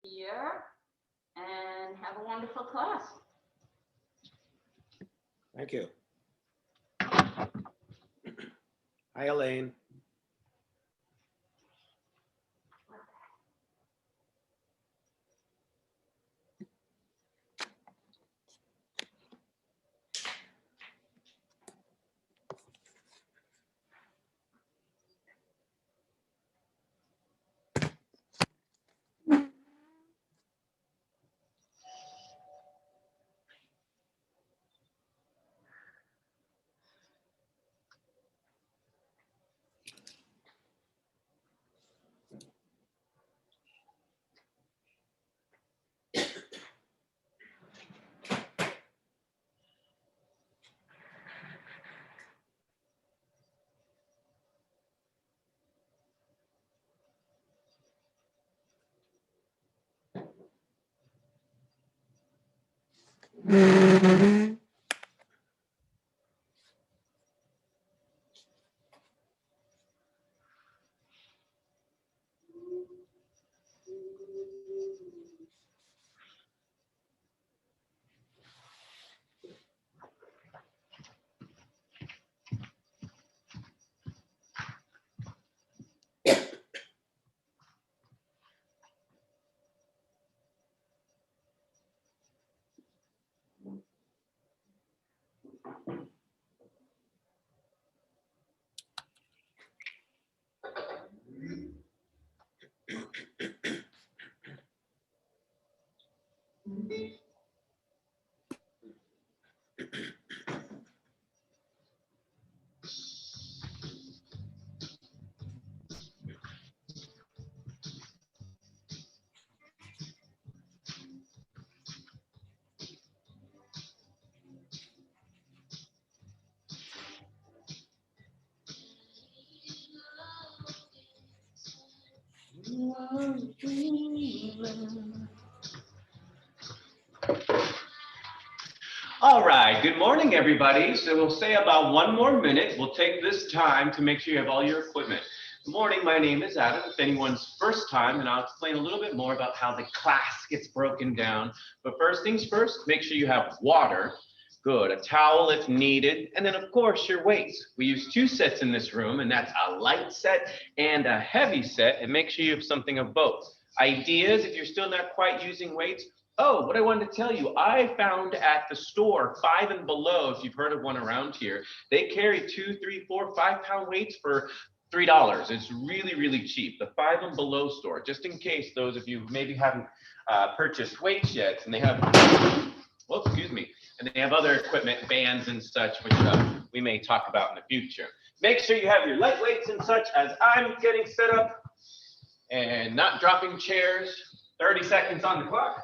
here and have a wonderful class. Thank you. Hi, Elaine. All right, good morning, everybody. So we'll say about 1 more minute. We'll take this time to make sure you have all your equipment. Good morning, my name is Adam. If anyone's first time, and I'll explain a little bit more about how the class gets broken down. But first things first, make sure you have water. Good, a towel if needed, and then of course your weights. We use 2 sets in this room, and that's a light set and a heavy set, and make sure you have something of both. Ideas, if you're still not quite using weights. Oh, what I wanted to tell you, I found at the store 5 and Below, if you've heard of one around here, they carry 2, 3, 4, 5-pound weights for $3. It's really, really cheap. The 5 and Below store, just in case those of you who maybe haven't purchased weights yet, and they have, well, excuse me, and they have other equipment, bands and such, which we may talk about in the future. Make sure you have your light weights and such as I'm getting set up and not dropping chairs. 30 seconds on the clock.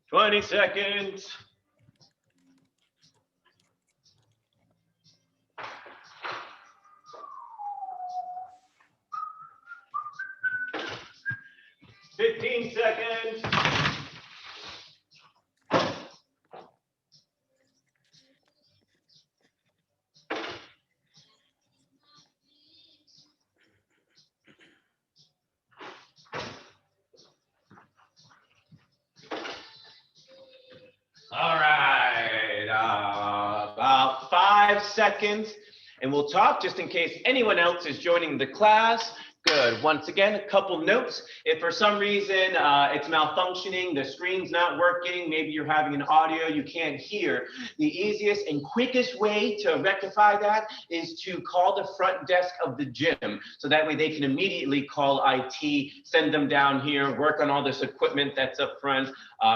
"20 seconds. "15 seconds. All right, about 5 seconds, and we'll talk just in case anyone else is joining the class. Good. Once again, a couple notes. If for some reason it's malfunctioning, the screen's not working, maybe you're having an audio you can't hear, the easiest and quickest way to rectify that is to call the front desk of the gym. So that way they can immediately call IT, send them down here, work on all this equipment that's up front,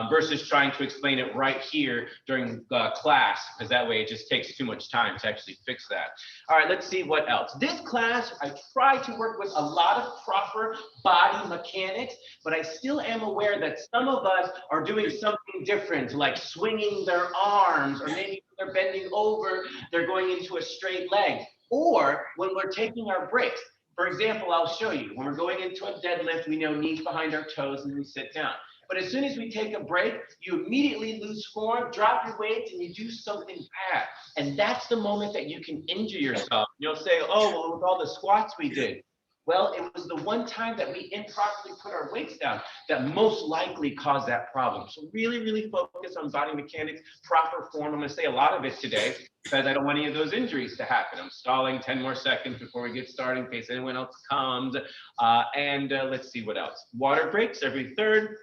versus trying to explain it right here during class, because that way it just takes too much time to actually fix that. All right, let's see what else. This class, I try to work with a lot of proper body mechanics, but I still am aware that some of us are doing something different, like swinging their arms, or maybe they're bending over, they're going into a straight leg. Or when we're taking our breaks, for example, I'll show you, when we're going into a deadlift, we know knees behind our toes and we sit down. But as soon as we take a break, you immediately lose form, drop your weight, and you do something bad. And that's the moment that you can injure yourself. You'll say, oh, well, with all the squats we did. Well, it was the one time that we improperly put our weights down that most likely caused that problem. So really, really focus on body mechanics, proper form. I'm going to say a lot of it today because I don't want any of those injuries to happen. I'm stalling 10 more seconds before we get started in case anyone else comes. Let's see what else. Water breaks every third,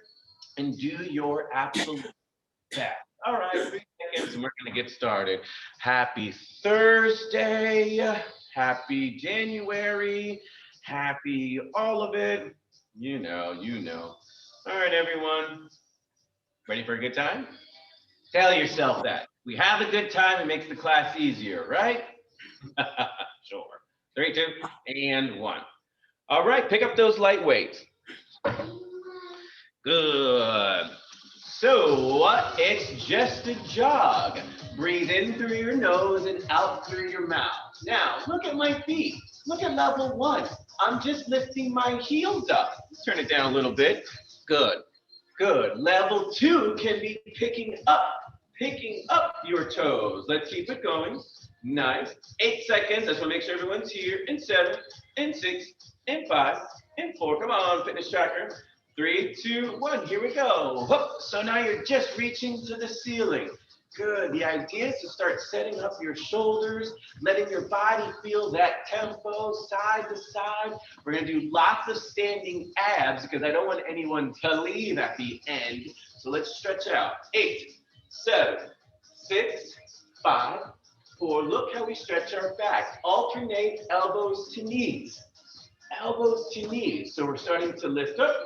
and do your absolute best. All right, 3 seconds and we're going to get started. Happy Thursday. Happy January. Happy all of it. You know. All right, everyone. Ready for a good time? Tell yourself that. We have a good time, it makes the class easier, right? Sure. 3, 2, and 1. All right, pick up those light weights. Good. So it's just a jog. Breathe in through your nose and out through your mouth. Now, look at my feet. Look at level 1. I'm just lifting my heels up. Turn it down a little bit. Good. Good. Level 2 can be picking up your toes. Let's keep it going. Nice. 8 seconds. I just want to make sure everyone's here. In 7, in 6, in 5, in 4. Come on, fitness tracker. 3, 2, 1. Here we go. Whoop. So now you're just reaching to the ceiling. Good. The idea is to start setting up your shoulders, letting your body feel that tempo side to side. We're going to do lots of standing abs because I don't want anyone to leave at the end. So let's stretch out. 8, 7, 6, 5, 4. Look how we stretch our back. Alternate elbows to knees. Elbows to knees. So we're starting to lift up.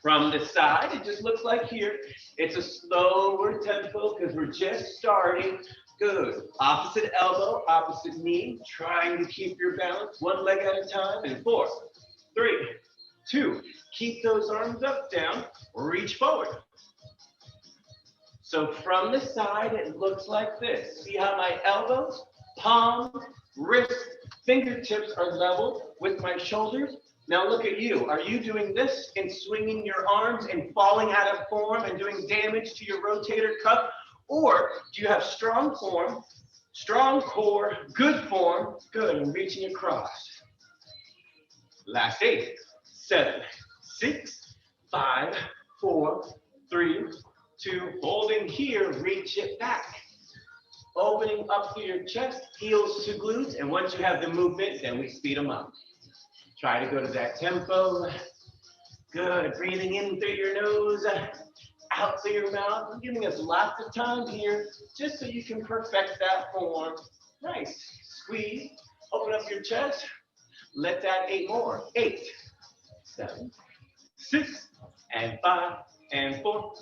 From the side, it just looks like here. It's a slower tempo because we're just starting. Good. Opposite elbow, opposite knee. Trying to keep your balance. 1 leg at a time. And 4, 3, 2. Keep those arms up, down. Reach forward. So from the side, it looks like this. See how my elbows, palm, wrist, fingertips are level with my shoulders? Now look at you. Are you doing this and swinging your arms and falling out of form and doing damage to your rotator cuff? Or do you have strong form, strong core, good form, good, and reaching across? Last 8, 7, 6, 5, 4, 3, 2, holding here, reach it back. Opening up through your chest, heels to glutes, and once you have the movement, then we speed them up. Try to go to that tempo. Good. Breathing in through your nose, out through your mouth. I'm giving us lots of time here just so you can perfect that form. Nice. Squeeze. Open up your chest. Let that 8 more. 8, 7, 6, and 5, and 4,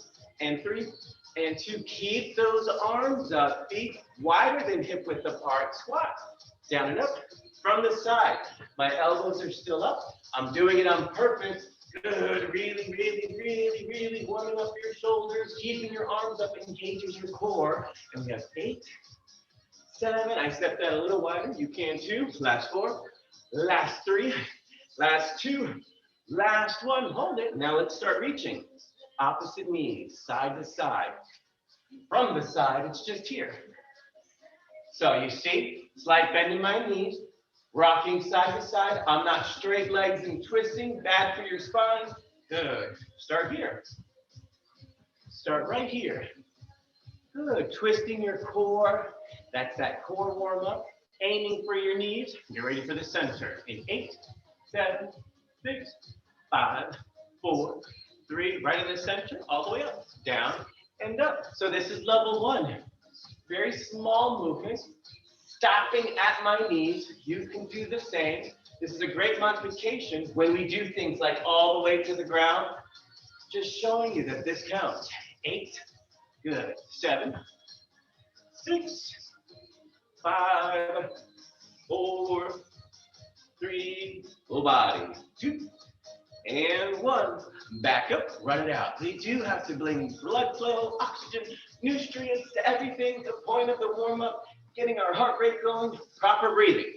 and 3, and 2. Keep those arms up. Feet wider than hip width apart. Squat. Down and up. From the side, my elbows are still up. I'm doing it on purpose. Good, really warming up your shoulders, keeping your arms up engages your core. And we have 8, 7, I stepped that a little wider, you can too. Last 4, last 3, last 2, last 1, hold it. Now let's start reaching. Opposite knees, side to side. From the side, it's just here. So you see, slight bend in my knees. Rocking side to side. I'm not straight legs and twisting. Bad for your spine. Good. Start here. Start right here. Good. Twisting your core. That's that core warm up. Aiming for your knees. Get ready for the center. In 8, 7, 6, 5, 4, 3. Right in the center. All the way up. Down and up. So this is level 1. Very small movements. Stopping at my knees, you can do the same. This is a great modification when we do things like all the way to the ground. Just showing you that this counts. 8, good. 7, 6, 5, 4, 3, full body. 2, and 1. Back up, run it out. We do have to bring blood flow, oxygen nutrients to everything. The point of the warm-up, getting our heart rate going, proper breathing.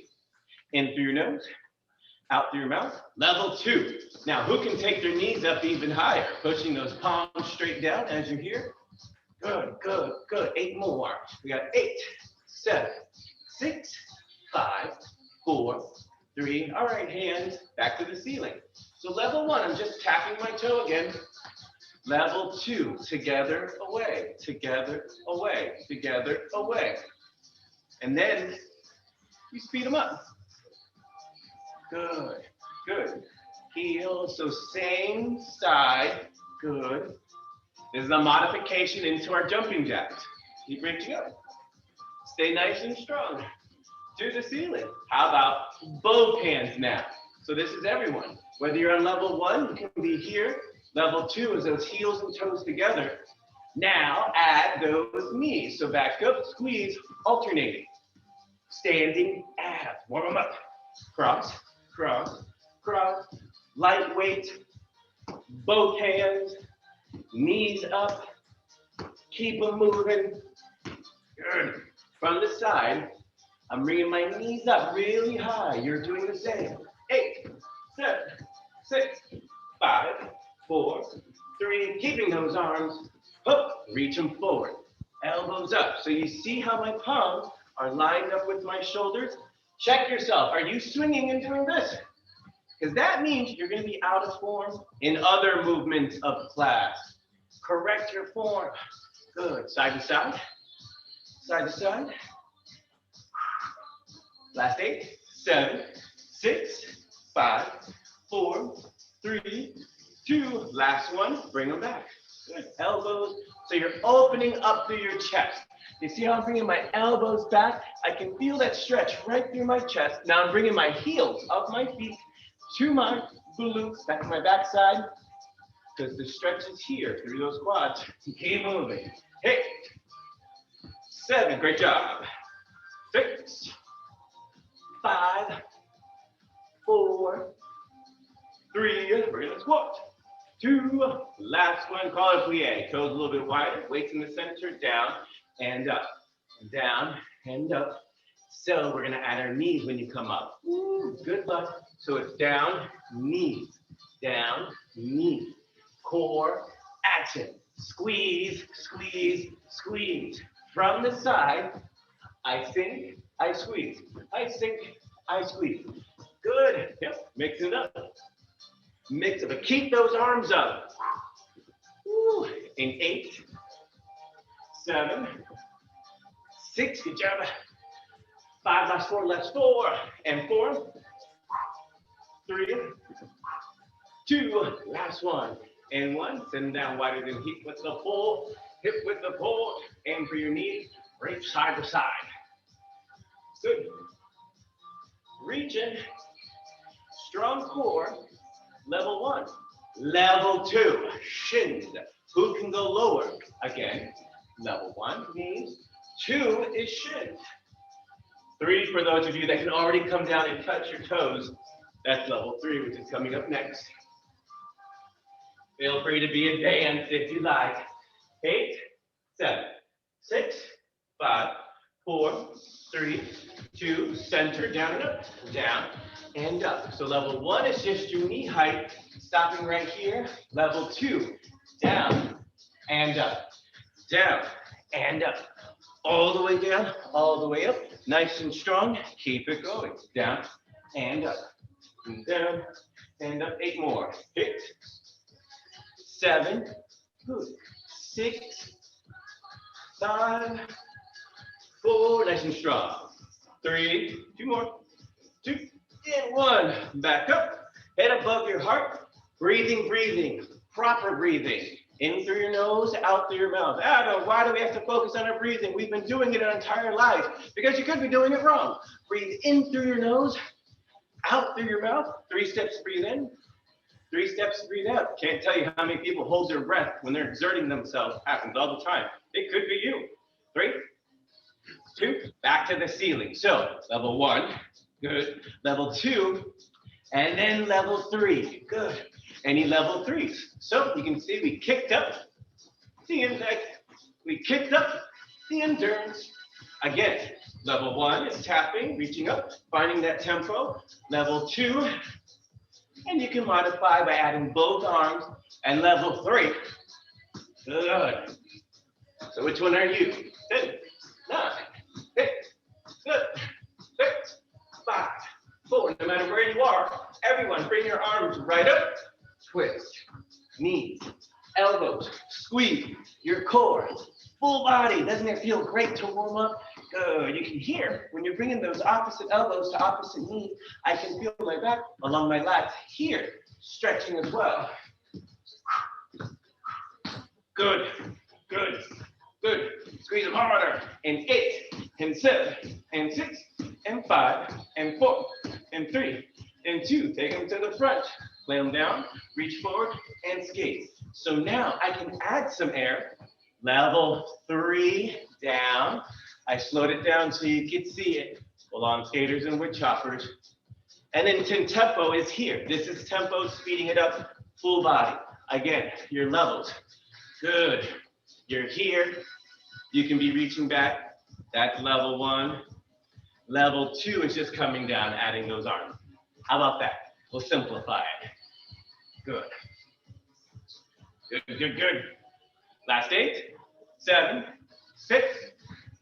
In through your nose, out through your mouth. Level 2. Now, who can take their knees up even higher? Pushing those palms straight down as you're here. Good, good, good. 8 more. We got 8, 7, 6, 5, 4, 3. All right, hands back to the ceiling. So level 1, I'm just tapping my toe again. Level 2, together, away, together, away, together, away. And then you speed them up. Good, good. Heel, so same side, good. This is a modification into our jumping jacks. Keep reaching up. Stay nice and strong. To the ceiling. How about both hands now? So this is everyone. Whether you're on level 1, you can be here. Level 2 is those heels and toes together. Now add those knees. So back up, squeeze, alternating. Standing abs. Warm them up. Cross, cross, cross. Lightweight. Both hands. Knees up. Keep them moving. Good. From the side, I'm bringing my knees up really high. You're doing the same. 8, 7, 6, 5, 4, 3. Keeping those arms up. Reach them forward. Elbows up. So you see how my palms are lined up with my shoulders? Check yourself. Are you swinging and doing this? Because that means you're going to be out of form in other movements of class. Correct your form. Good. Side to side. Side to side. Last 8, 7, 6, 5, 4, 3, 2. Last one. Bring them back. Good. Elbows. So you're opening up through your chest. You see how I'm bringing my elbows back? I can feel that stretch right through my chest. Now I'm bringing my heels of my feet to my glutes, back to my backside, because the stretch is here through those quads. Keep moving. 8, 7, great job. 6, 5, 4, 3, we're gonna squat. 2, last one, call it plie. Toes a little bit wider, weights in the center, down and up, down and up. So we're gonna add our knees when you come up. Ooh, good luck. So it's down, knees, core, action. Squeeze, squeeze, squeeze. From the side, I sink, I squeeze. I sink, I squeeze. Good. Yep, mix it up. Mix it, but keep those arms up. Woo. In 8, 7, 6, good job. 5, last 4, last 4, and 4, 3, 2, last 1, and 1. Send them down wider than hip with the pull, hip with the pull, aim for your knees, reach side to side. Good. Reaching, strong core. Level 1. Level 2, shins. Who can go lower? Again, level 1, knees. 2 is shins. 3, for those of you that can already come down and touch your toes, that's level 3, which is coming up next. Feel free to be a dance if you like. 8, 7, 6, 5, 4, 3, 2, center, down and up, down and up. So level 1 is just your knee height, stopping right here. Level 2, down and up, down and up. All the way down, all the way up. Nice and strong. Keep it going. Down and up, and down and up. 8 more. 8, 7, good. 6, 5, 4, nice and strong. 3, 2 more. 2 and 1. Back up. Head above your heart. Breathing, breathing. Proper breathing. In through your nose, out through your mouth. Adam, why do we have to focus on our breathing? We've been doing it our entire life. Because you could be doing it wrong. Breathe in through your nose, out through your mouth. 3 steps, breathe in. 3 steps, breathe out. Can't tell you how many people hold their breath when they're exerting themselves. Happens all the time. It could be you. 3, 2, back to the ceiling. So level 1, good. Level 2, and then level 3, good. Any level 3s. So you can see we kicked up the impact, We kicked up the endurance. Again, level 1 is tapping, reaching up, finding that tempo. Level 2, and you can modify by adding both arms. And level 3, good. So which one are you? 10, 9, 8, 7, 6, 5, 4. No matter where you are, everyone bring your arms right up. Twist, knees, elbows, squeeze your core, full body. Doesn't it feel great to warm up? Good. You can hear when you're bringing those opposite elbows to opposite knees. I can feel my back along my lats here, stretching as well. Good, good, good. Squeeze them harder. And 8, and 7, and 6, and 5, and 4, and 3, and 2. Take them to the front. Lay them down, reach forward, and skate. So now I can add some air. Level 3, down. I slowed it down so you could see it. Along skaters and wood choppers. And then tempo is here. This is tempo, speeding it up, full body. Again, your levels. Good. You're here. You can be reaching back. That's level 1. Level 2 is just coming down, adding those arms. How about that? We'll simplify it. Good. Good, good, good. Last 8, 7, 6,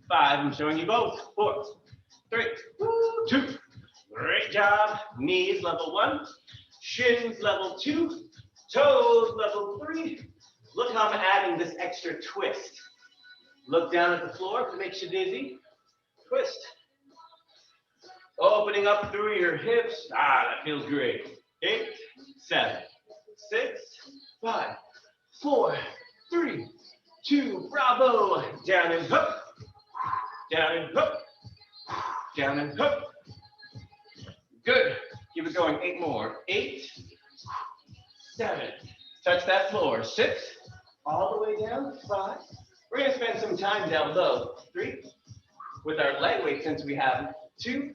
5. I'm showing you both. 4, 3, 2. Great job. Knees, level 1. Shins, level 2. Toes, level 3. Look how I'm adding this extra twist. Look down at the floor if it makes you dizzy. Twist. Opening up through your hips. That feels great. 8, 7, 6, 5, 4, 3, 2. Bravo. Down and hook. Down and hook. Down and hook. Good. Keep it going. 8 more. 8, 7. Touch that floor. 6. All the way down. 5. We're going to spend some time down low. 3. With our leg weight since we have 2.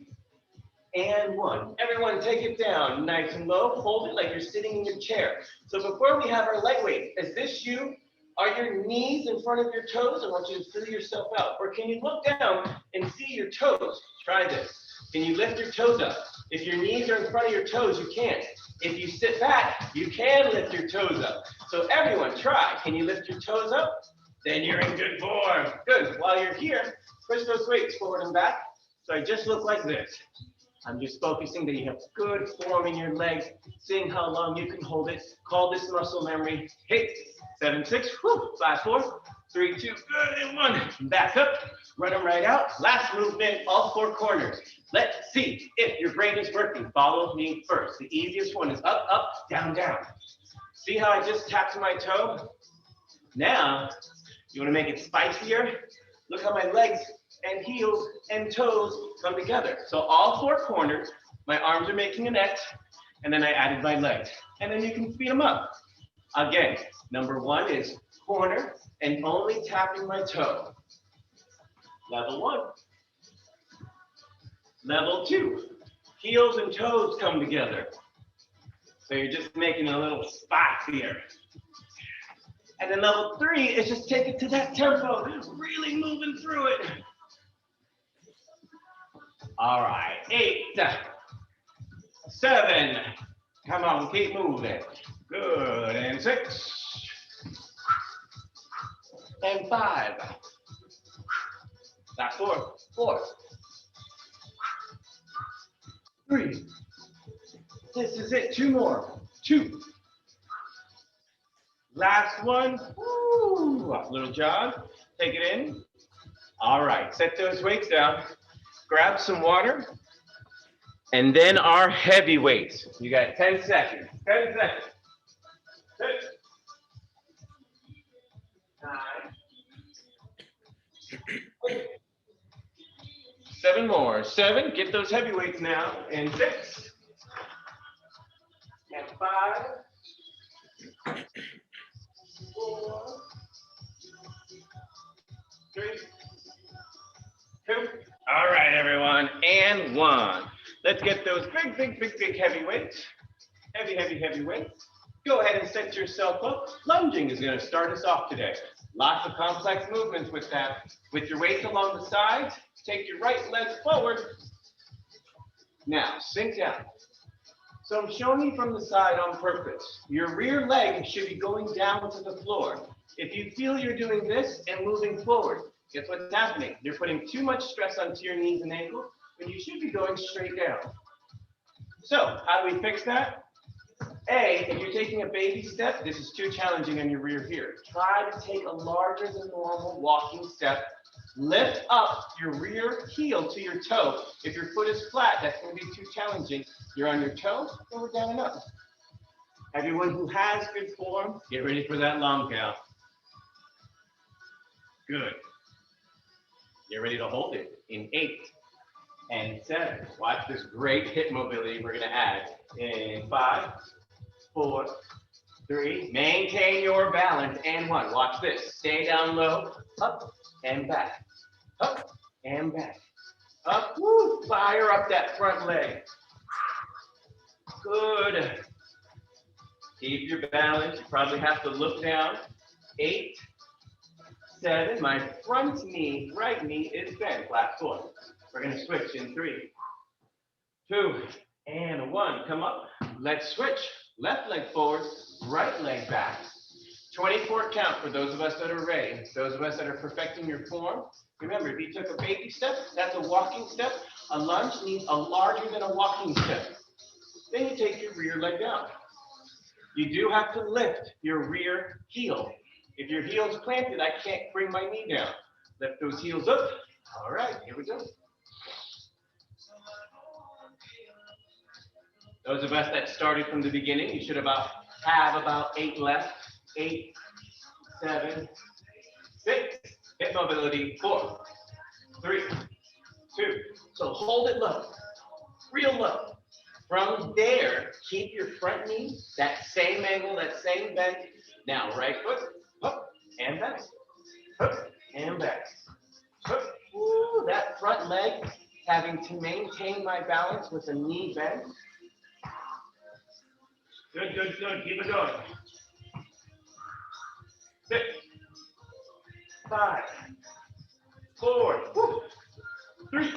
And 1. Everyone take it down nice and low. Hold it like you're sitting in your chair. So before we have our leg weight, is this you? Are your knees in front of your toes? I want you to feel yourself out. Or can you look down and see your toes? Try this. Can you lift your toes up? If your knees are in front of your toes, you can't. If you sit back, you can lift your toes up. So everyone try. Can you lift your toes up? Then you're in good form. Good. While you're here, push those weights forward and back. So I just look like this. I'm just focusing that you have good form in your legs, seeing how long you can hold it. Call this muscle memory. 8, 7, 6, 5, 4, 3, 2, good, and 1. Back up, run them right out. Last movement, all 4 corners. Let's see if your brain is working. Follow me first. The easiest one is up, up, down, down. See how I just tapped my toe? Now, you want to make it spicier? Look how my legs and heels and toes come together. So all 4 corners, my arms are making an X, and then I added my legs. And then you can speed them up. Again, number 1 is corner and only tapping my toe. Level 1. Level 2, heels and toes come together. So you're just making a little spot here. And then level 3 is just take it to that tempo, really moving through it. All right, 8, 7, come on, keep moving. Good, and 6, and 5. That's 4, 4, 3. This is it, 2 more, 2. Last one, woo, little jog, take it in. All right, set those weights down. Grab some water, and then our heavy weights. You got 10 seconds, 10 seconds. 6, 9, 8, 7 more. 7, get those heavy weights now, and 6, and 5, 4, 3, 2. All right, everyone, and 1. Let's get those big, big, big, big heavy weights. Heavy, heavy, heavy weights. Go ahead and set yourself up. Lunging is going to start us off today. Lots of complex movements with that. With your weights along the sides, take your right leg forward. Now, sink down. So I'm showing you from the side on purpose. Your rear leg should be going down to the floor. If you feel you're doing this and moving forward, guess what's happening? You're putting too much stress onto your knees and ankles when you should be going straight down. So how do we fix that? A, if you're taking a baby step, this is too challenging on your rear here. Try to take a larger than normal walking step. Lift up your rear heel to your toe. If your foot is flat, that's going to be too challenging. You're on your toe, and we're down and up. Everyone who has good form, get ready for that long count. Good. Get ready to hold it in 8 and 7. Watch this great hip mobility we're going to add in 5, 4, 3. Maintain your balance. And 1. Watch this. Stay down low. Up and back. Up and back. Up. Woo. Fire up that front leg. Good. Keep your balance. You probably have to look down. 8, 7. My front knee, right knee is bent. Last 4. We're going to switch in 3, 2, and 1. Come up. Let's switch. Left leg forward, right leg back. 24 count for those of us that are ready. Those of us that are perfecting your form. Remember, if you took a baby step, that's a walking step. A lunge needs a larger than a walking step. Then you take your rear leg down. You do have to lift your rear heel. If your heel's planted, I can't bring my knee down. Lift those heels up. All right, here we go. Those of us that started from the beginning, you should have about 8 left. 8, 7, 6. Hip mobility. 4, 3, 2. So hold it low, real low. From there, keep your front knee, that same angle, that same bend. Now, right foot, up and back, up and back. Up. Ooh, that front leg, having to maintain my balance with a knee bend. Good, good, good. Keep it going. 6, 5, 4, 3,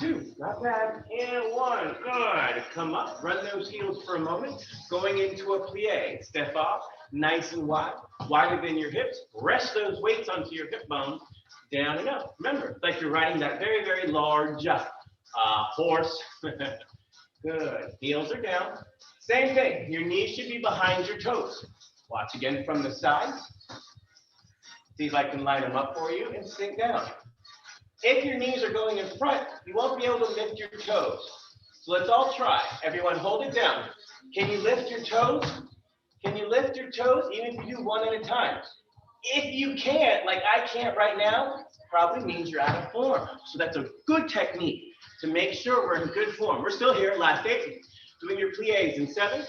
2, not bad, and 1. Good. Come up, run those heels for a moment. Going into a plie. Step off, nice and wide, wider than your hips. Rest those weights onto your hip bones, down and up. Remember, like you're riding that very, very large horse. Good. Heels are down. Same thing. Your knees should be behind your toes. Watch again from the side. See if I can line them up for you and sink down. If your knees are going in front, you won't be able to lift your toes. So let's all try. Everyone hold it down. Can you lift your toes? Can you lift your toes even if you do one at a time? If you can't, like I can't right now, probably means you're out of form. So that's a good technique to make sure we're in good form. We're still here, last 8. Doing your plies in 7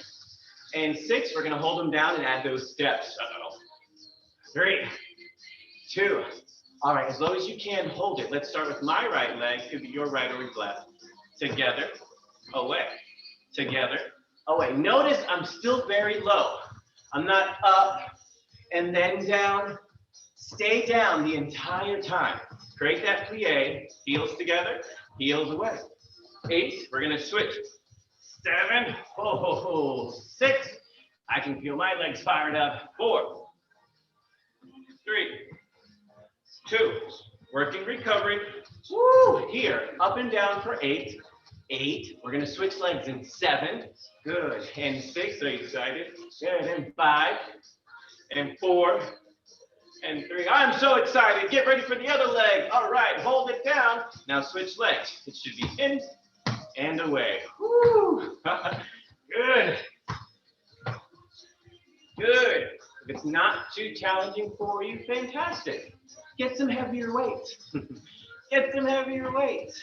and 6. We're going to hold them down and add those steps. 3, 2. All right, as low as you can, hold it. Let's start with my right leg. Could be your right or your left. Together, away. Together, away. Notice I'm still very low. I'm not up and then down. Stay down the entire time. Create that plie. Heels together, heels away. 8. We're going to switch. 7, 6. I can feel my legs fired up. 4, 3, 2. Working recovery. Woo! Here, up and down for 8. 8. We're going to switch legs in 7. Good. And 6. Are you excited? Good. And 5. And 4. And 3. I'm so excited. Get ready for the other leg. All right. Hold it down. Now switch legs. It should be in and away. Woo! Good. Good. If it's not too challenging for you, fantastic. Get some heavier weights. Get some heavier weights.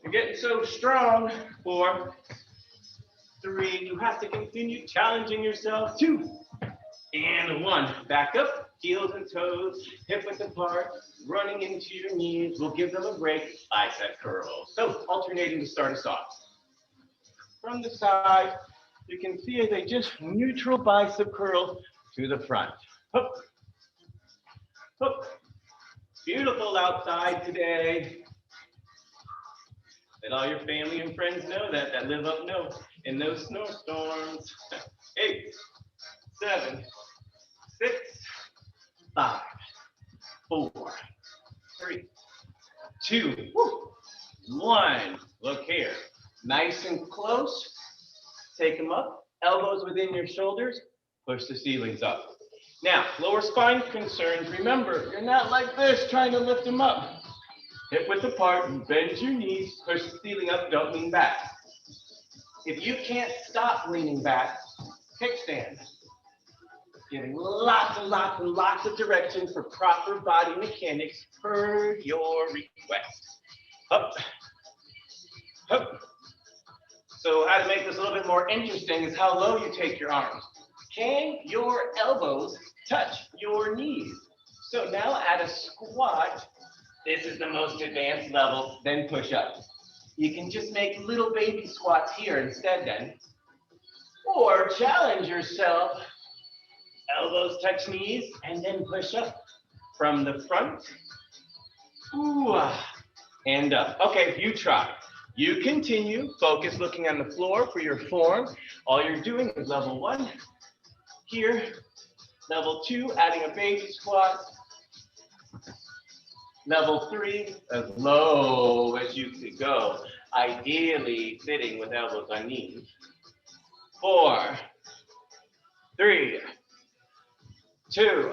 You're getting so strong. 4, 3. You have to continue challenging yourself. 2 and 1. Back up. Heels and toes, hip width apart, running into your knees. We'll give them a break. Bicep curls. So alternating to start us off. From the side, you can see as I just neutral bicep curl to the front. Hook, hook. Beautiful outside today. Let all your family and friends know that live up north in those snowstorms. 8, 7, 6, 5, 4, 3, 2, 1. Look here. Nice and close. Take them up. Elbows within your shoulders. Push the ceilings up. Now, lower spine concerns. Remember, you're not like this trying to lift them up. Hip width apart, bend your knees, push the ceiling up, don't lean back. If you can't stop leaning back, kickstand. Giving lots and lots and lots of direction for proper body mechanics per your request. Up, up. So how to make this a little bit more interesting is how low you take your arms. Can your elbows touch your knees? So now at a squat, this is the most advanced level, then push up. You can just make little baby squats here instead then. Or challenge yourself, elbows touch knees, and then push up. From the front, ooh, and up. Okay, you try. You continue, focus looking on the floor for your form. All you're doing is level 1 here, level 2, adding a baby squat, level 3, as low as you could go, ideally sitting with elbows on knees. 4, 3, 2,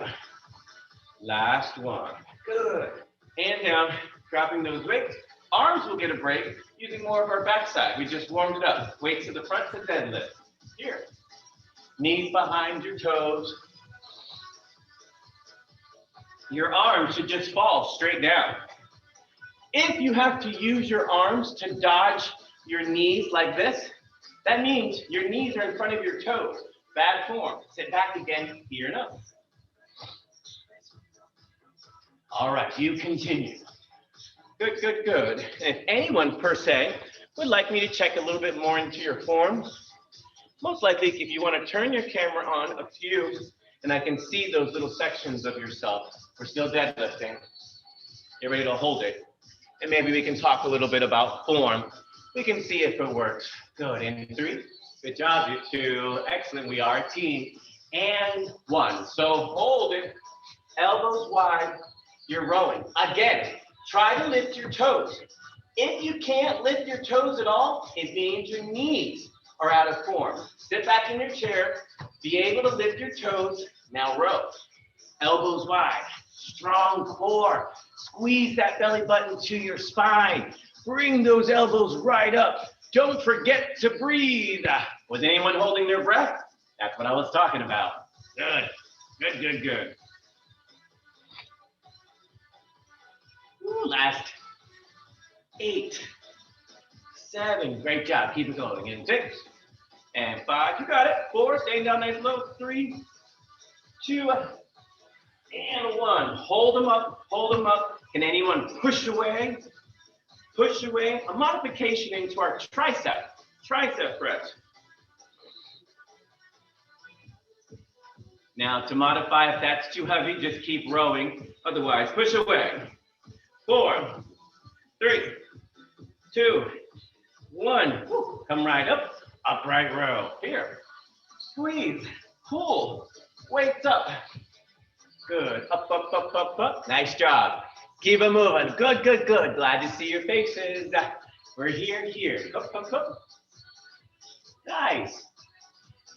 last one. Good. And down, dropping those weights. Arms will get a break using more of our backside. We just warmed it up. Weights to the front to deadlift. Here. Knees behind your toes. Your arms should just fall straight down. If you have to use your arms to dodge your knees like this, that means your knees are in front of your toes. Bad form. Sit back again, here and up. All right, you continue. Good, good, good. And if anyone per se would like me to check a little bit more into your form, most likely if you want to turn your camera on a few, and I can see those little sections of yourself. We're still deadlifting. Get ready to hold it. And maybe we can talk a little bit about form. We can see if it works. Good, in 3. Good job, you 2. Excellent, we are a team. And 1. So hold it, elbows wide, you're rowing. Again, try to lift your toes. If you can't lift your toes at all, it means your knees are out of form. Sit back in your chair, be able to lift your toes, now row. Elbows wide, strong core. Squeeze that belly button to your spine. Bring those elbows right up. Don't forget to breathe. Was anyone holding their breath? That's what I was talking about. Good, good, good, good. Ooh, last 8, 7, great job, keep it going. In 6, and 5, you got it. 4, staying down nice low. 3, 2, and 1. Hold them up, hold them up. Can anyone push away? Push away. A modification into our tricep press. Now to modify, if that's too heavy, just keep rowing. Otherwise, push away. 4, 3, 2, 1. Woo. Come right up, upright row. Here, squeeze, pull, weights up. Good, up, up, up, up, up. Nice job. Keep it moving. Good, good, good. Glad to see your faces. We're here. Up, up, up. Nice.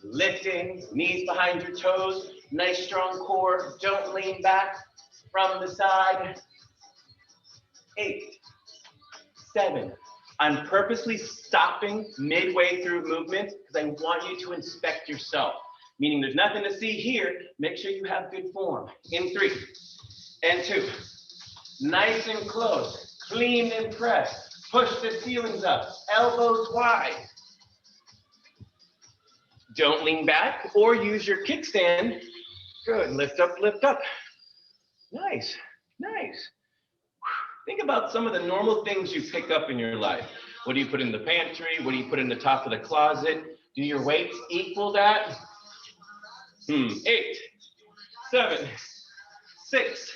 Lifting, knees behind your toes. Nice strong core. Don't lean back from the side. 8, 7. I'm purposely stopping midway through movement because I want you to inspect yourself. Meaning there's nothing to see here. Make sure you have good form. In 3 and 2. Nice and close. Clean and press. Push the ceilings up. Elbows wide. Don't lean back or use your kickstand. Good. Lift up, lift up. Nice. Nice. Think about some of the normal things you pick up in your life. What do you put in the pantry? What do you put in the top of the closet? Do your weights equal that? 8, 7, 6,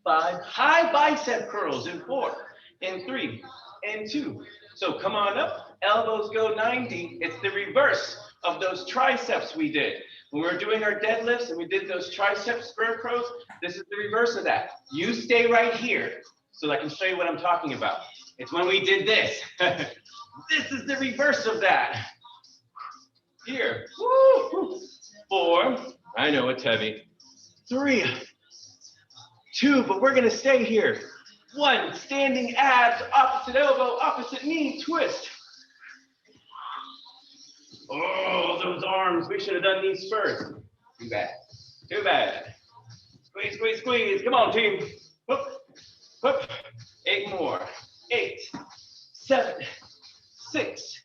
5. High bicep curls in 4, in 3, in 2. So come on up, elbows go 90. It's the reverse of those triceps we did. When we were doing our deadlifts and we did those tricep square curls, this is the reverse of that. You stay right here so I can show you what I'm talking about. It's when we did this. This is the reverse of that. Here. Woo. 4. I know it's heavy. 3, 2, but we're gonna stay here. 1, standing abs, opposite elbow, opposite knee, twist. Oh, those arms, we should have done these first. Too bad, too bad. Squeeze, squeeze, squeeze, come on team. Whoop, whoop. 8 more, 8, 7, 6,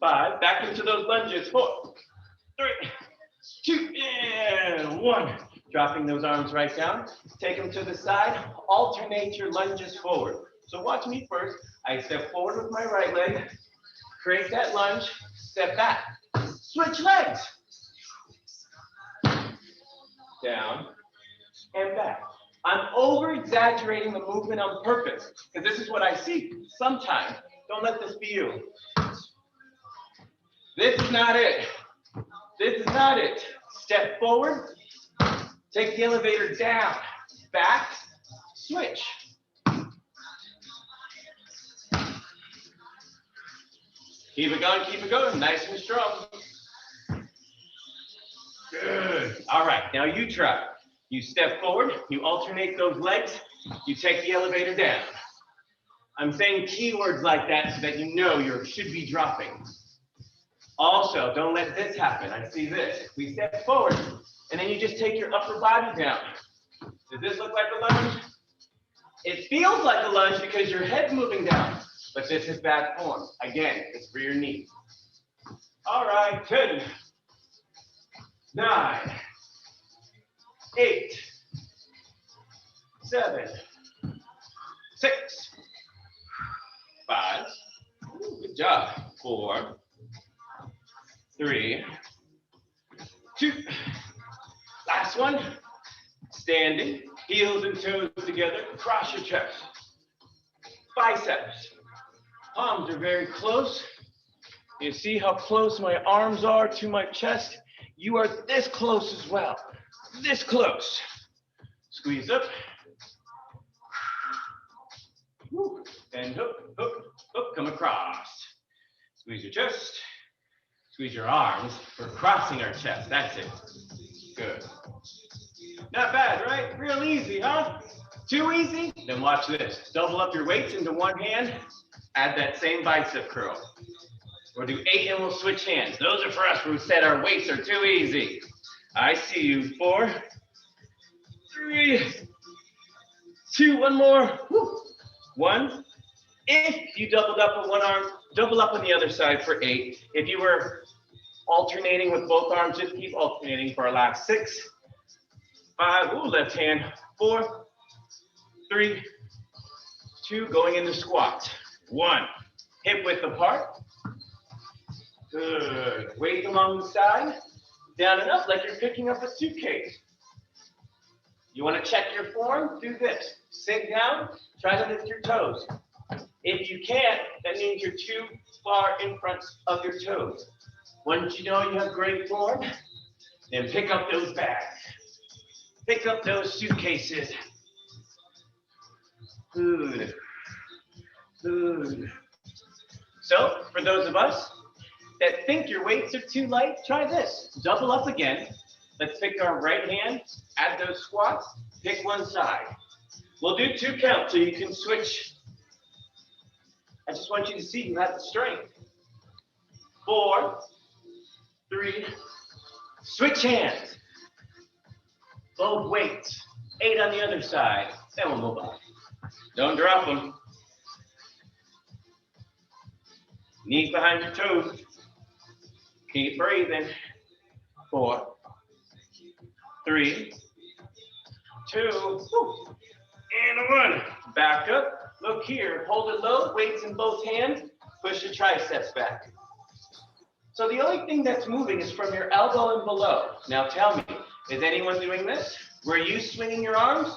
5, back into those lunges, 4, 3, 2, and 1. Dropping those arms right down, take them to the side, alternate your lunges forward. So watch me first. I step forward with my right leg, create that lunge, step back, switch legs. Down and back. I'm over-exaggerating the movement on purpose, because this is what I see sometimes. Don't let this be you. This is not it. This is not it. Step forward. Take the elevator down, back, switch. Keep it going, nice and strong. Good. All right, now you try. You step forward, you alternate those legs, you take the elevator down. I'm saying keywords like that so that you know you should be dropping. Also, don't let this happen. I see this. We step forward, and then you just take your upper body down. Does this look like a lunge? It feels like a lunge because your head's moving down, but this is bad form. Again, it's for your knee. All right, 10, 9, 8, 7, 6, 5. Good job. 4, 3, 2. Last one. Standing, heels and toes together, cross your chest. Biceps. Palms are very close. You see how close my arms are to my chest? You are this close as well. This close. Squeeze up. And hook, hook, hook, come across. Squeeze your chest. Squeeze your arms. We're crossing our chest. That's it. Good. Not bad, right? Real easy, huh? Too easy? Then watch this. Double up your weights into one hand. Add that same bicep curl. We'll do 8 and we'll switch hands. Those are for us who said our weights are too easy. I see you. 4, 3, 2, one more. Woo. 1. If you doubled up with one arm, double up on the other side for 8. If you were alternating with both arms, just keep alternating for our last 6. 5, ooh, left hand, 4, 3, 2, going into squats. 1, hip width apart. Good, weight along the side, down and up like you're picking up a suitcase. You want to check your form? Do this. Sit down, try to lift your toes. If you can't, that means you're too far in front of your toes. Once you know you have great form, then pick up those bags. Pick up those suitcases. Good. Good. So, for those of us that think your weights are too light, try this. Double up again. Let's pick our right hand, add those squats, pick one side. We'll do 2 counts so you can switch. I just want you to see you have the strength. 4, 3, switch hands. Both weights. 8 on the other side. Then we'll move on. Don't drop them. Knees behind your toes. Keep breathing. 4, 3, 2, and 1. Back up. Look here. Hold it low. Weights in both hands. Push your triceps back. So the only thing that's moving is from your elbow and below. Now tell me, Is anyone doing this? Were you swinging your arms?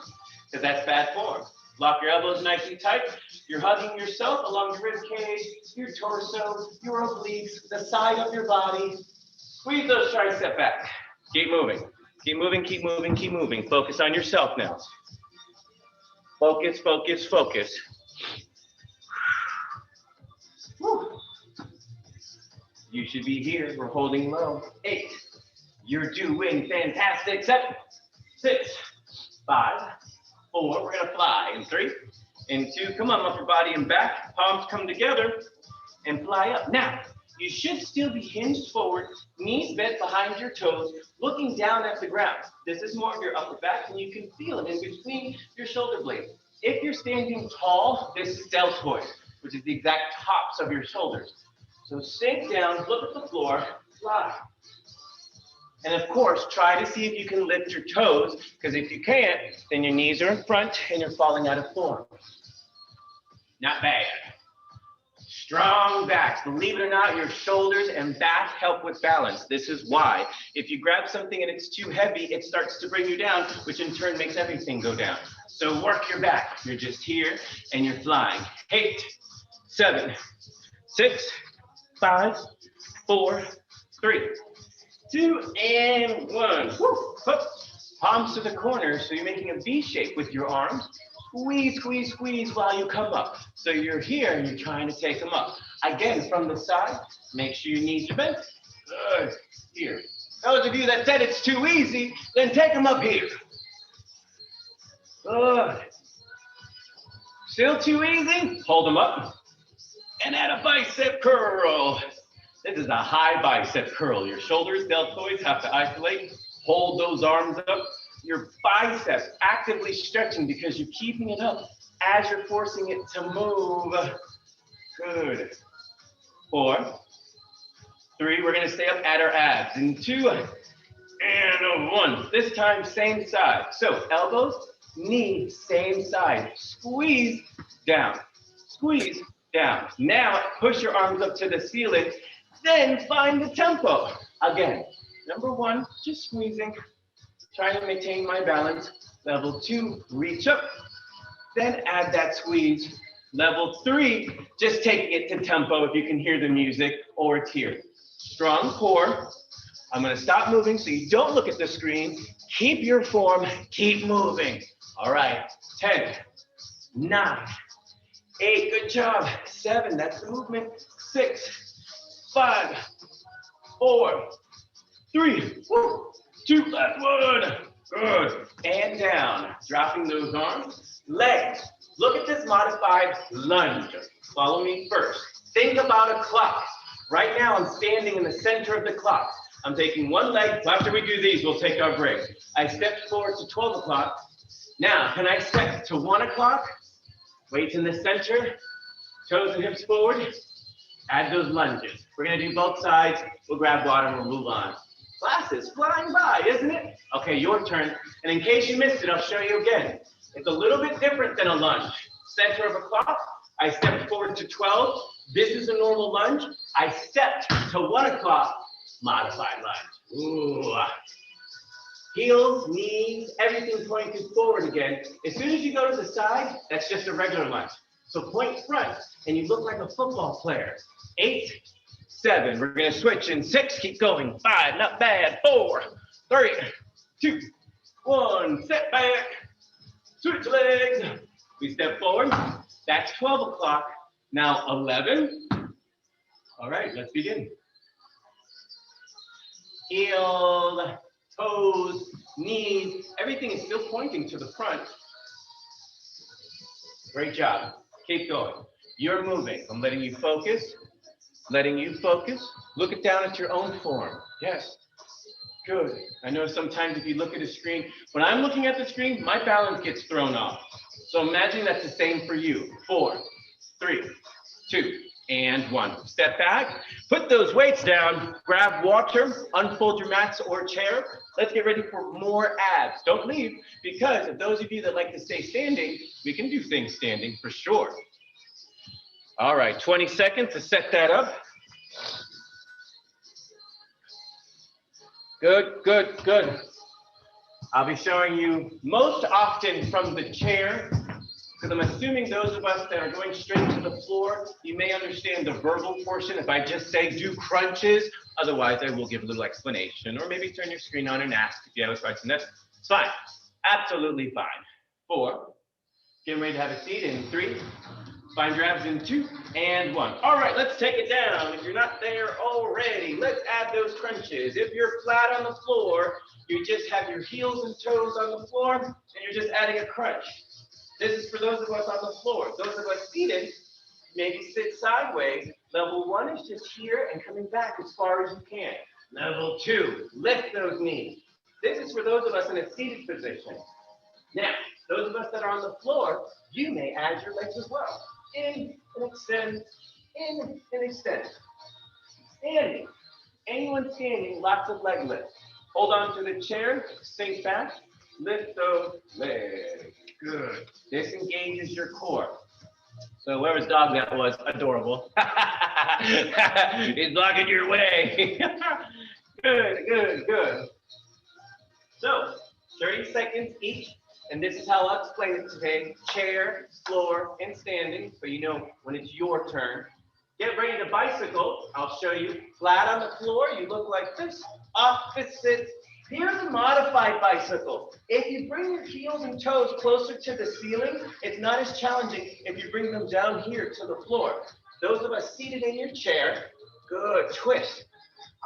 Because that's bad form. Lock your elbows nice and tight. You're hugging yourself along your rib cage, your torso, your obliques, the side of your body. Squeeze those triceps back. Keep moving. Keep moving, keep moving, keep moving. Focus on yourself now. Focus, focus, focus. Whew. You should be here. We're holding low. 8. You're doing fantastic. 7, 6, 5, 4. We're gonna fly in 3, in 2. Come on, upper body and back. Palms come together and fly up. Now, you should still be hinged forward, knees bent behind your toes, looking down at the ground. This is more of your upper back, and you can feel it in between your shoulder blades. If you're standing tall, this is deltoid, which is the exact tops of your shoulders. So sink down, look at the floor, fly. And of course, try to see if you can lift your toes, because if you can't, then your knees are in front and you're falling out of form. Not bad. Strong backs. Believe it or not, your shoulders and back help with balance. This is why. If you grab something and it's too heavy, it starts to bring you down, which in turn makes everything go down. So work your back. You're just here and you're flying. 8, 7, 6, 5, 4, 3, 2, and 1. Woo. Palms to the corners, so you're making a V shape with your arms. Squeeze, squeeze, squeeze while you come up. So you're here and you're trying to take them up. Again, from the side, make sure your knees are bent. Good. Here. Those of you that said it's too easy, then take them up here. Good. Still too easy? Hold them up. And add a bicep curl. This is a high bicep curl. Your shoulders, deltoids have to isolate. Hold those arms up. Your biceps actively stretching because you're keeping it up as you're forcing it to move. Good. 4, 3, we're gonna stay up at our abs. In 2, and 1. This time, same side. So elbows, knee, same side. Squeeze down, squeeze down. Now push your arms up to the ceiling, then find the tempo. Again, number 1, just squeezing. Trying to maintain my balance. Level 2, reach up, then add that squeeze. Level 3, just taking it to tempo if you can hear the music or it's here. Strong core. I'm gonna stop moving so you don't look at the screen. Keep your form, keep moving. All right, 10, 9, 8, good job. 7, that's the movement. 6, 5, 4, 3, 2, left 1. Good. And down. Dropping those arms. Legs. Look at this modified lunge. Follow me first. Think about a clock. Right now, I'm standing in the center of the clock. I'm taking one leg. After we do these, we'll take our break. I stepped forward to 12 o'clock. Now, can I step to 1 o'clock? Weights in the center. Toes and hips forward. Add those lunges. We're going to do both sides. We'll grab water and we'll move on. Class is flying by, isn't it? Okay, your turn. And in case you missed it, I'll show you again. It's a little bit different than a lunge. Center of a clock, I stepped forward to 12. This is a normal lunge. I stepped to 1 o'clock, modified lunge. Ooh. Heels, knees, everything pointed forward again. As soon as you go to the side, that's just a regular lunge. So point front, and you look like a football player. 8, 7, we're gonna switch in 6, keep going. 5, not bad. 4, 3, 2, 1, step back, switch legs. We step forward, that's 12 o'clock. Now 11. All right, let's begin. Heel, toes, knees, everything is still pointing to the front. Great job, keep going. You're moving, I'm letting you focus. Letting you focus. Look it down at your own form. Yes. Good. I know sometimes if you look at a screen, when I'm looking at the screen, my balance gets thrown off. So imagine that's the same for you. 4, 3, 2, and 1. Step back. Put those weights down. Grab water. Unfold your mats or chair. Let's get ready for more abs. Don't leave, because if those of you that like to stay standing, we can do things standing for sure. All right, 20 seconds to set that up. Good, good, good. I'll be showing you most often from the chair, because I'm assuming those of us that are going straight to the floor, you may understand the verbal portion if I just say do crunches. Otherwise, I will give a little explanation, or maybe turn your screen on and ask if you have a question. That's fine, absolutely fine. 4, getting ready to have a seat in 3, spine grabs in 2 and 1. All right, let's take it down. If you're not there already, let's add those crunches. If you're flat on the floor, you just have your heels and toes on the floor, and you're just adding a crunch. This is for those of us on the floor. Those of us seated, maybe sit sideways. Level 1 is just here and coming back as far as you can. Level 2, lift those knees. This is for those of us in a seated position. Now, those of us that are on the floor, you may add your legs as well. In and extend, in and extend. Standing. Anyone standing, lots of leg lift. Hold on to the chair, sink back, lift those legs. Good. This engages your core. So whoever's dog that was, adorable. He's blocking your way. Good, good, good. So 30 seconds each, and this is how I'll explain it today. Chair, floor, and standing, so you know when it's your turn. Get ready to bicycle. I'll show you. Flat on the floor, you look like this. Opposite. Here's a modified bicycle. If you bring your heels and toes closer to the ceiling, it's not as challenging if you bring them down here to the floor. Those of us seated in your chair, good, twist.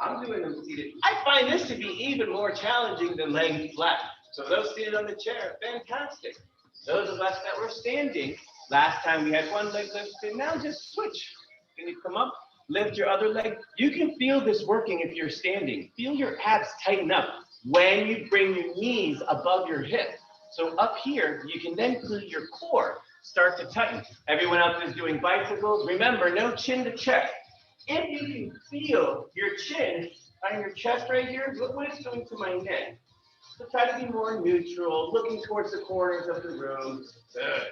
I'm doing them seated. I find this to be even more challenging than laying flat. So those seated on the chair, fantastic. Those of us that were standing, last time we had one leg lifted, now just switch. Can you come up? Lift your other leg. You can feel this working if you're standing. Feel your abs tighten up when you bring your knees above your hip. So up here, you can then feel your core start to tighten. Everyone else is doing bicycles. Remember, no chin to chest. If you can feel your chin on your chest right here, look what it's doing to my neck. So try to be more neutral, looking towards the corners of the room. Good.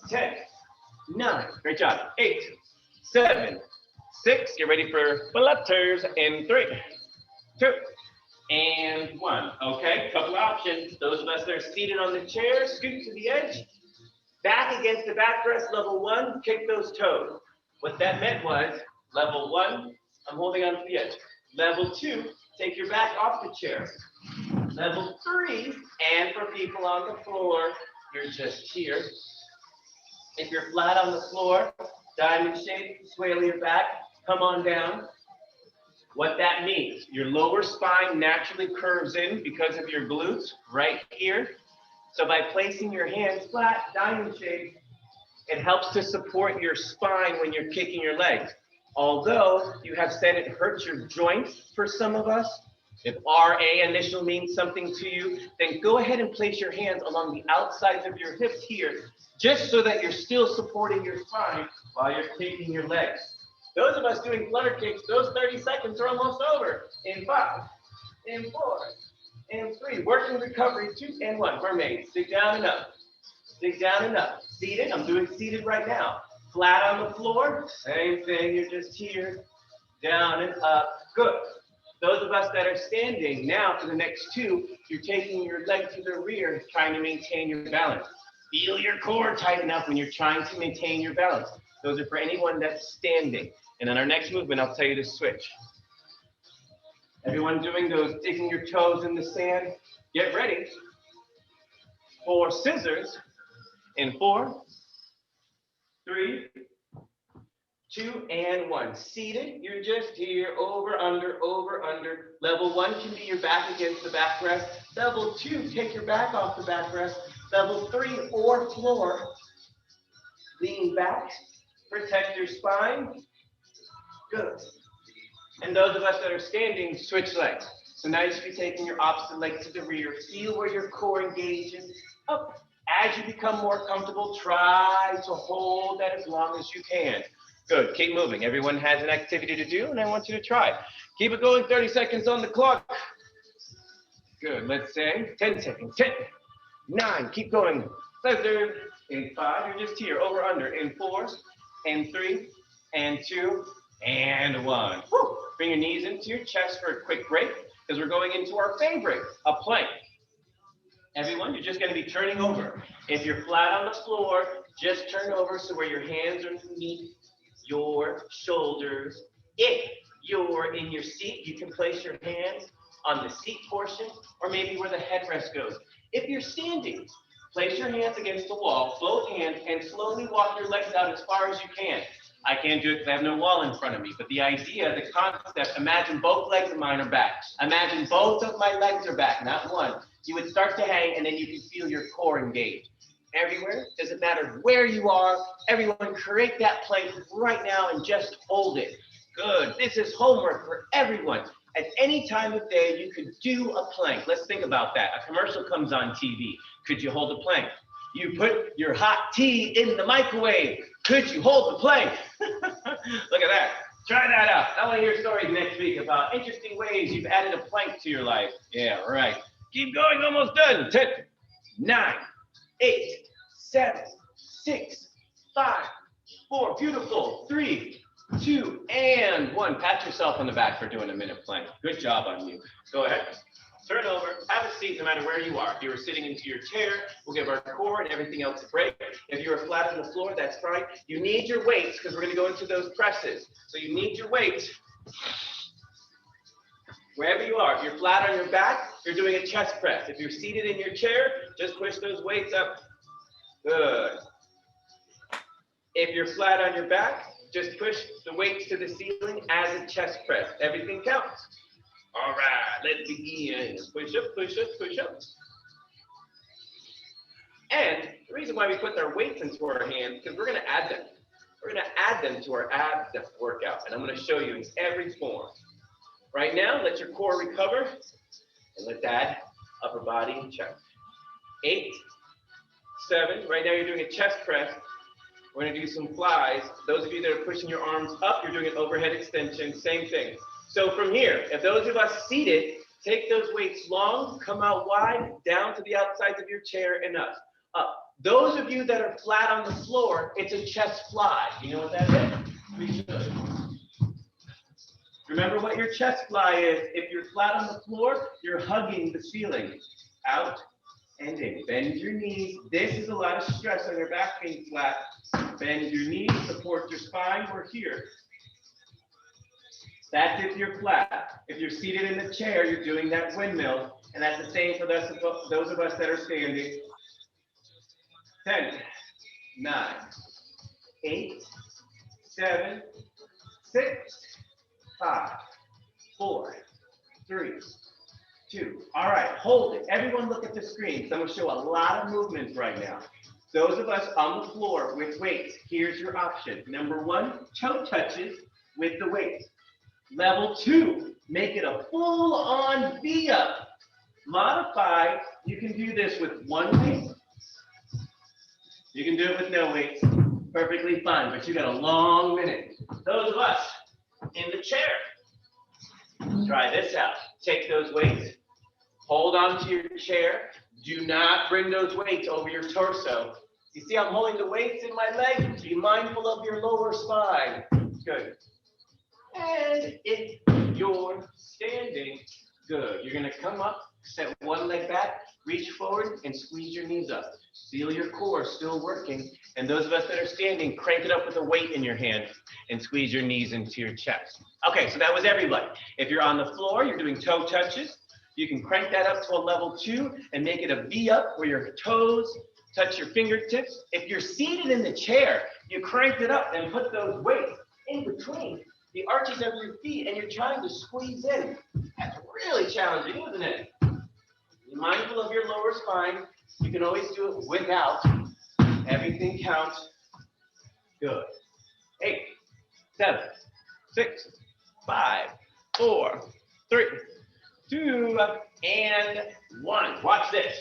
10, 9, great job. 8, 7, 6, get ready for flutters in 3, 2, and 1. Okay, couple options. Those of us that are seated on the chair, scoot to the edge. Back against the backrest, level 1, kick those toes. What that meant was, level 1, I'm holding on to the edge. Level 2, take your back off the chair. Level 3, and for people on the floor, you're just here. If you're flat on the floor, diamond shape, sway your back, come on down. What that means, your lower spine naturally curves in because of your glutes right here. So by placing your hands flat, diamond shape, it helps to support your spine when you're kicking your legs. Although you have said it hurts your joints for some of us, if RA initial means something to you, then go ahead and place your hands along the outsides of your hips here, just so that you're still supporting your spine while you're kicking your legs. Those of us doing flutter kicks, those 30 seconds are almost over. In 5, in 4, in 3, working recovery, 2 and 1, mermaid, dig down and up, dig down and up. Seated, I'm doing seated right now. Flat on the floor, same thing, you're just here, down and up, good. Those of us that are standing, now for the next 2, you're taking your leg to the rear, trying to maintain your balance. Feel your core tighten up when you're trying to maintain your balance. Those are for anyone that's standing. And on our next movement, I'll tell you to switch. Everyone doing those, digging your toes in the sand, get ready for scissors in 4, 3, 2, and 1. Seated, you're just here, over, under, over, under. Level 1 can be your back against the backrest. Level 2, take your back off the backrest. Level 3, or floor. Lean back, protect your spine. Good. And those of us that are standing, switch legs. So now you should be taking your opposite leg to the rear. Feel where your core engages. Up. As you become more comfortable, try to hold that as long as you can. Good. Keep moving. Everyone has an activity to do, and I want you to try. Keep it going. 30 seconds on the clock. Good. Let's say 10 seconds. 10, 9. Keep going. Scissors. In 5, you're just here. Over, under. In 4, and 3, and 2, and 1. Woo. Bring your knees into your chest for a quick break, because we're going into our favorite, a plank. Everyone, you're just going to be turning over. If you're flat on the floor, just turn over so where your hands are underneath your shoulders. If you're in your seat, you can place your hands on the seat portion or maybe where the headrest goes. If you're standing, place your hands against the wall, both hands, and slowly walk your legs out as far as you can. I can't do it because I have no wall in front of me, but the idea, the concept, imagine both legs of mine are back. Imagine both of my legs are back, not one. You would start to hang and then you can feel your core engage. Everywhere, doesn't matter where you are, everyone create that plank right now and just hold it. Good, this is homework for everyone. At any time of day, you could do a plank. Let's think about that. A commercial comes on TV. Could you hold a plank? You put your hot tea in the microwave. Could you hold the plank? Look at that. Try that out. I want to hear stories next week about interesting ways you've added a plank to your life. Yeah, right. Keep going, almost done. 10, 9, 8, 7, 6, 5, 4. Beautiful. 3, 2, and 1. Pat yourself on the back for doing a minute plank. Good job on you. Go ahead. Turn over, have a seat no matter where you are. If you were sitting into your chair, we'll give our core and everything else a break. If you were flat on the floor, that's fine. You need your weights because we're going to go into those presses. So you need your weights. Wherever you are, if you're flat on your back, you're doing a chest press. If you're seated in your chair, just push those weights up. Good. If you're flat on your back, just push the weights to the ceiling as a chest press. Everything counts. All right, let's begin. Push up, push up, push up. And the reason why we put our weights into our hands, because we're going to add them. We're going to add them to our abs workout, and I'm going to show you in every form. Right now, let your core recover, and let's add upper body and chest. 8, 7. Right now, you're doing a chest press. We're going to do some flies. Those of you that are pushing your arms up, you're doing an overhead extension. Same thing. So from here, if those of us seated, take those weights long, come out wide, down to the outsides of your chair and up. Those of you that are flat on the floor, it's a chest fly. You know what that is? We should. Remember what your chest fly is. If you're flat on the floor, you're hugging the ceiling. Out and in. Bend your knees. This is a lot of stress on your back being flat. Bend your knees, support your spine. We're here. That's if you're flat. If you're seated in the chair, you're doing that windmill. And that's the same for those of us that are standing. 10, 9, 8, 7, 6, 5, 4, 3, 2. All right, hold it. Everyone look at the screen. So I'm going to show a lot of movements right now. Those of us on the floor with weights, here's your option. Number 1, toe touches with the weights. Level 2, make it a full-on V-up. Modify, you can do this with one weight. You can do it with no weights. Perfectly fine, but you got a long minute. Those of us in the chair, try this out. Take those weights, hold on to your chair. Do not bring those weights over your torso. You see I'm holding the weights in my leg? Be mindful of your lower spine. Good. And if you're standing, good. You're going to come up, set one leg back, reach forward, and squeeze your knees up. Feel your core still working. And those of us that are standing, crank it up with a weight in your hand and squeeze your knees into your chest. Okay, so that was everybody. If you're on the floor, you're doing toe touches. You can crank that up to a level 2 and make it a V up where your toes touch your fingertips. If you're seated in the chair, you crank it up and put those weights in between the arches of your feet, and you're trying to squeeze in. That's really challenging, isn't it? Be mindful of your lower spine. You can always do it without. Everything counts. Good. 8, 7, 6, 5, 4, 3, 2, and 1. Watch this.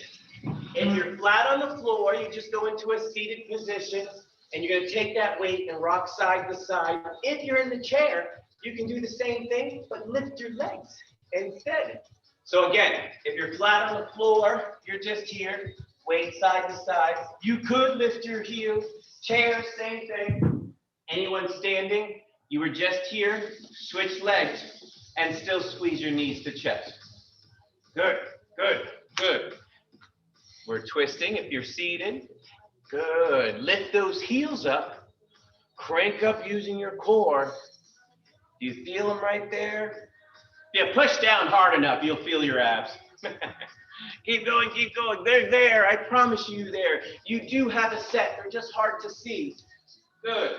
If you're flat on the floor, you just go into a seated position. And you're going to take that weight and rock side to side. If you're in the chair, you can do the same thing, but lift your legs instead. So again, if you're flat on the floor, you're just here, weight side to side. You could lift your heels. Chair, same thing. Anyone standing, you were just here, switch legs, and still squeeze your knees to chest. Good, good, good. We're twisting if you're seated. Good. Lift those heels up. Crank up using your core. Do you feel them right there? If you push down hard enough, you'll feel your abs. Keep going, keep going. They're there. I promise you there. You do have a set. They're just hard to see. Good.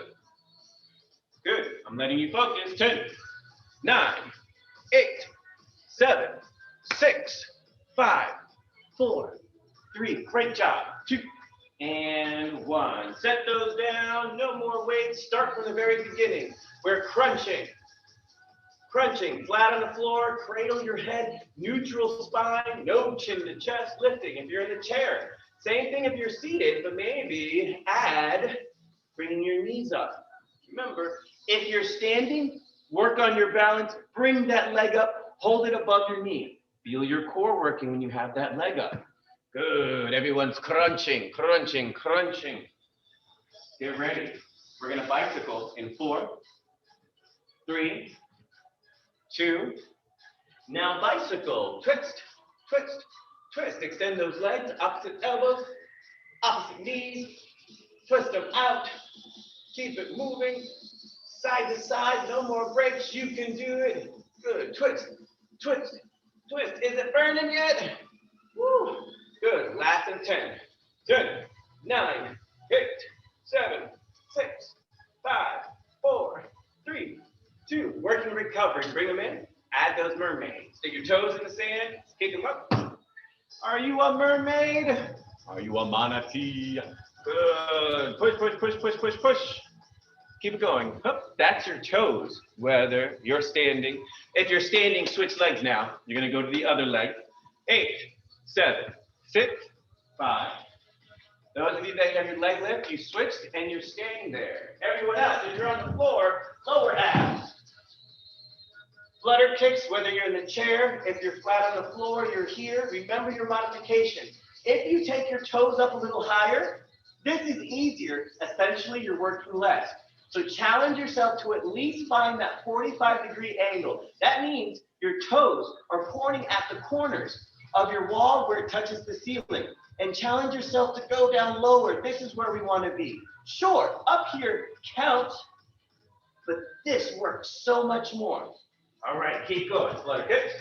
Good. I'm letting you focus. 10, 9, 8, 7, 6, 5, 4, 3. Great job. 2 and 1. Set those down. No more weights. Start from the very beginning. We're crunching. Crunching, flat on the floor, cradle your head, neutral spine, no chin to chest, lifting if you're in the chair. Same thing if you're seated, but maybe add bringing your knees up. Remember, if you're standing, work on your balance, bring that leg up, hold it above your knee. Feel your core working when you have that leg up. Good, everyone's crunching, crunching, crunching. Get ready. We're gonna bicycle in 4, 3, 2. Now bicycle, twist, twist, twist. Extend those legs, opposite elbows, opposite knees. Twist them out. Keep it moving, side to side. No more breaks. You can do it. Good. Twist, twist, twist. Is it burning yet? Woo. Good. Last in 10, 10, 9, 8, 7, 6, 5, 4, 3, 2. Working recovery. Bring them in. Add those mermaids. Stick your toes in the sand. Kick them up. Are you a mermaid? Are you a manatee? Good. Push, push, push, push, push, push. Keep it going. Hup. That's your toes. Whether you're standing. If you're standing, switch legs now. You're going to go to the other leg. 8, 7, 6, 5. Those of you that have your leg lift, you switched and you're staying there. Everyone else, if you're on the floor, lower abs. Flutter kicks, whether you're in the chair, if you're flat on the floor, you're here. Remember your modification. If you take your toes up a little higher, this is easier. Essentially, you're working less. So challenge yourself to at least find that 45-degree angle. That means your toes are pointing at the corners of your wall where it touches the ceiling. And challenge yourself to go down lower. This is where we want to be. Sure, up here counts, but this works so much more. All right, keep going. Flutter kicks.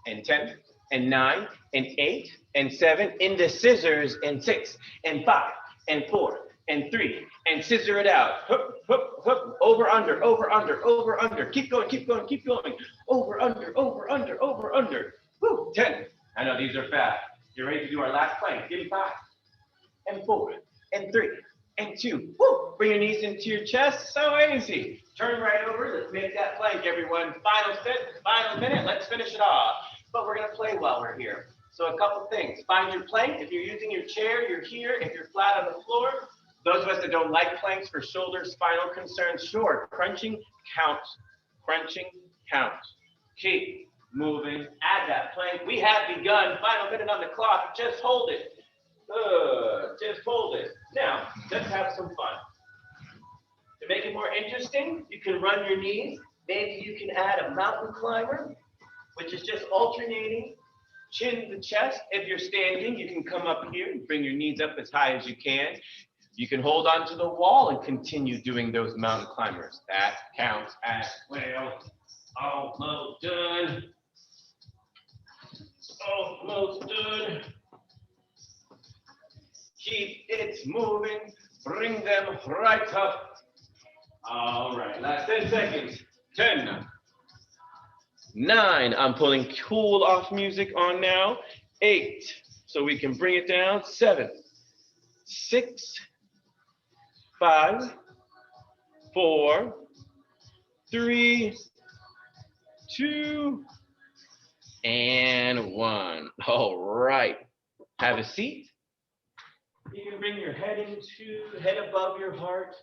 And 10, and 9, and 8, and 7, into scissors, and 6, and 5, and 4, and 3, and scissor it out. Hook, hook, hook, over, under, over, under, over, under. Keep going, keep going, keep going. Over, under, over, under, over, under. Woo, 10. I know these are fast. You're ready to do our last plank. Give me 5, and 4, and 3, and 2. Woo, bring your knees into your chest. So easy. Turn right over. Let's make that plank, everyone. Final set, final minute. Let's finish it off. But we're going to play while we're here. So a couple things. Find your plank. If you're using your chair, you're here. If you're flat on the floor, those of us that don't like planks for shoulder, spinal concerns, sure. Crunching counts. Crunching counts. Keep moving. Add that plank. We have begun. Final minute on the clock. Just hold it. Good. Just hold it. Now, let's have some fun. To make it more interesting, you can run your knees. Maybe you can add a mountain climber, which is just alternating chin to chest. If you're standing, you can come up here and bring your knees up as high as you can. You can hold onto the wall and continue doing those mountain climbers. That counts as well. Almost done. Almost done. Keep it moving. Bring them right up. All right, last 10 seconds. 10, 9, I'm pulling cool off music on now. 8, so we can bring it down. 7, 6, 5, 4, 3, 2, and 1. All right, have a seat. You can bring your head above your heart.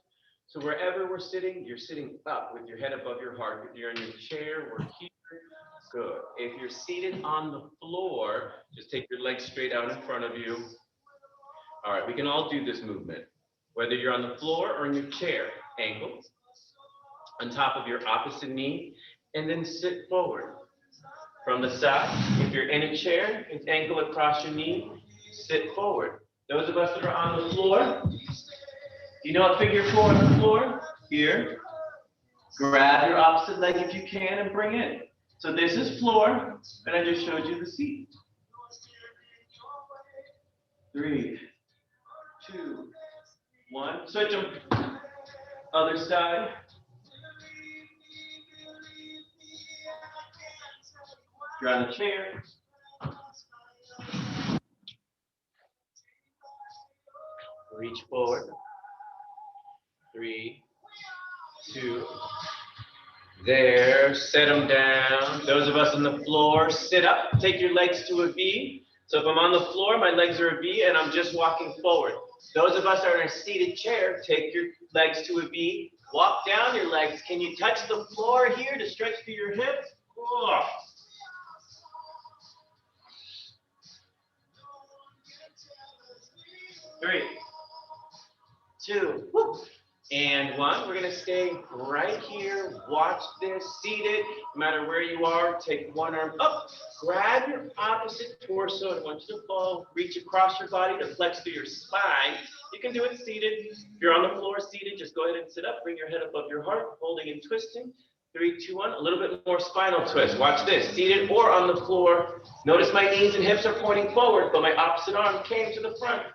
So wherever we're sitting, you're sitting up with your head above your heart. If you're in your chair, we're here. Good. If you're seated on the floor, just take your legs straight out in front of you. All right, we can all do this movement. Whether you're on the floor or in your chair, angle on top of your opposite knee, and then sit forward. From the side, if you're in a chair, it's ankle across your knee, sit forward. Those of us that are on the floor, you know a figure 4 on the floor? Here. Grab your opposite leg if you can and bring it. So this is floor, and I just showed you the seat. 3, 2, 1. Switch them. Other side. You're on the chair. Reach forward. 3, 2. There. Set them down. Those of us on the floor, sit up. Take your legs to a V. So if I'm on the floor, my legs are a V, and I'm just walking forward. Those of us that are in a seated chair, take your legs to a V. Walk down your legs. Can you touch the floor here to stretch through your hips? Oh. 3, 2, and 1. We're gonna stay right here. Watch this, seated. No matter where you are, take one arm up. Grab your opposite torso. I want you to fall. Reach across your body to flex through your spine. You can do it seated. If you're on the floor seated, just go ahead and sit up. Bring your head above your heart, holding and twisting. 3, 2, 1. A little bit more spinal twist. Watch this, seated or on the floor. Notice my knees and hips are pointing forward, but my opposite arm came to the front.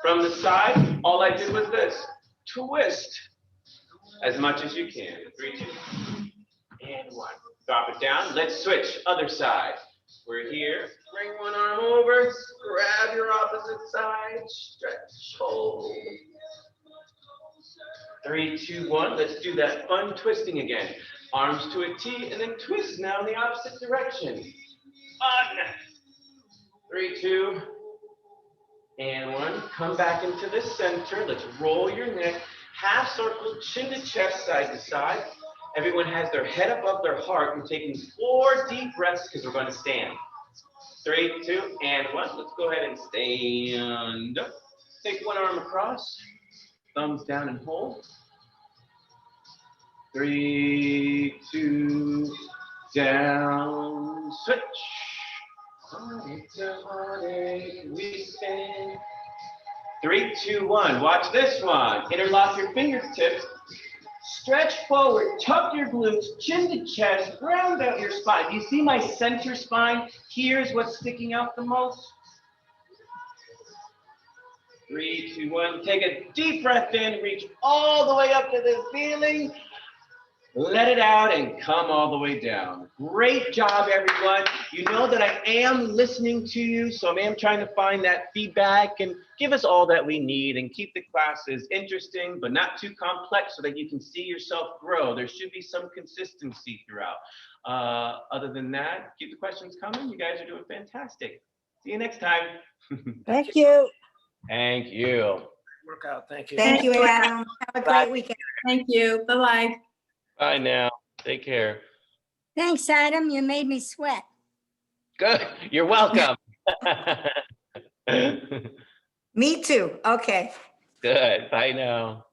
From the side, all I did was this. Twist as much as you can. 3, 2, and 1. Drop it down. Let's switch. Other side. We're here. Bring one arm over. Grab your opposite side. Stretch. Hold. 3, 2, 1. Let's do that fun twisting again. Arms to a T and then twist now in the opposite direction. 1. 3, 2. And 1, come back into the center. Let's roll your neck. Half circle, chin to chest, side to side. Everyone has their head above their heart. We're taking 4 deep breaths because we're going to stand. 3, 2, and 1. Let's go ahead and stand up. Take one arm across. Thumbs down and hold. 3, 2, down, switch. We spin. 3, 2, 1. Watch this one. Interlock your fingertips. Stretch forward. Tuck your glutes. Chin to chest. Round out your spine. Do you see my center spine? Here's what's sticking out the most. 3, 2, 1. Take a deep breath in. Reach all the way up to the ceiling. Let it out and come all the way down. Great job, everyone. You know that I am listening to you, so I am trying to find that feedback and give us all that we need and keep the classes interesting, but not too complex so that you can see yourself grow. There should be some consistency throughout. Other than that, keep the questions coming. You guys are doing fantastic. See you next time. Thank you. Thank you. Workout. Thank you. Thank you, Adam. Have a great weekend. Thank you. Bye-bye. Bye now. Take care. Thanks, Adam. You made me sweat. Good. You're welcome. Me too. Okay. Good. Bye now.